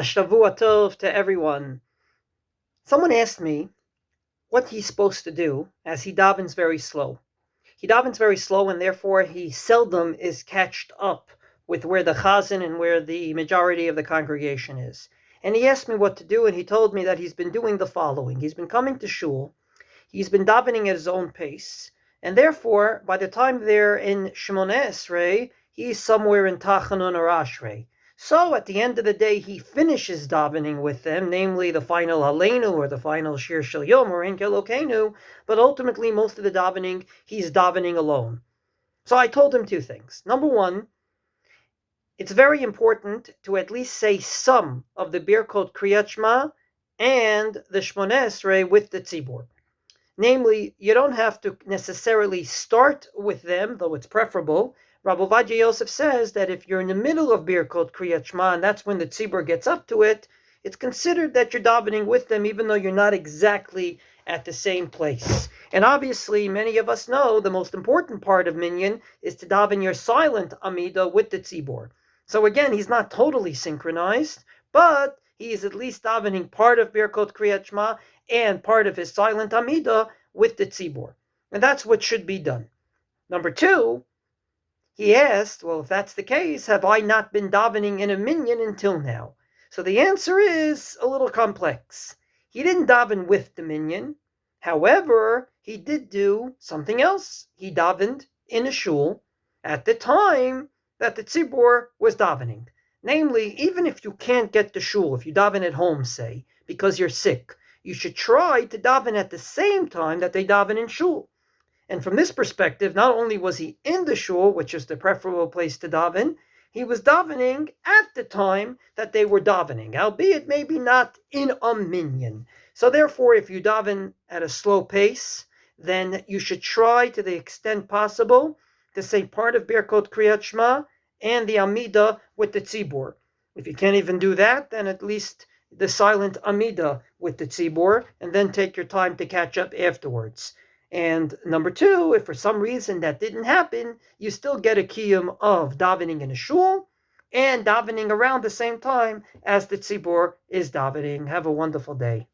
Shavua Tov to everyone. Someone asked me what he's supposed to do as he davens very slow. He davens very slow, and therefore he seldom is catched up with where the chazan and where the majority of the congregation is. And he asked me what to do, and he told me that he's been doing the following. He's been coming to shul, he's been davening at his own pace, and therefore, by the time they're in Shemoneh Esrei, he's somewhere in Tachanun or Ashrei. So at the end of the day, he finishes davening with them, namely the final Aleinu or the final Shir Shel Yom or Enkel Elokeinu, but ultimately most of the davening, he's davening alone. So I told him two things. Number one, it's very important to at least say some of the Birkot Kriyat Shema and the Shmoneh Esrei with the Tzibur. Namely, you don't have to necessarily start with them, though it's preferable. Rabbi Ovadia Yosef says that if you're in the middle of Birkot Kriyat Shema, and that's when the tzibur gets up to it, it's considered that you're davening with them, even though you're not exactly at the same place. And obviously, many of us know the most important part of Minyan is to daven your silent Amida with the tzibur. So again, he's not totally synchronized, but he is at least davening part of Birkot Kriyat Shema and part of his silent Amida with the tzibur. And that's what should be done. Number two, he asked, well, if that's the case, have I not been davening in a minyan until now? So the answer is a little complex. He didn't daven with the minyan. However, he did do something else. He davened in a shul at the time that the tzibur was davening. Namely, even if you can't get to shul, if you daven at home, say, because you're sick, you should try to daven at the same time that they daven in shul. And from this perspective, not only was he in the shul, which is the preferable place to daven, he was davening at the time that they were davening, albeit maybe not in a minyan. So therefore, if you daven at a slow pace, then you should try to the extent possible to say part of Birkot Kriyat Shema and the Amida with the tzibur. If you can't even do that, then at least the silent Amida with the tzibur, and then take your time to catch up afterwards. And number two, if for some reason that didn't happen, you still get a kiyum of davening in a shul and davening around the same time as the tzibur is davening. Have a wonderful day.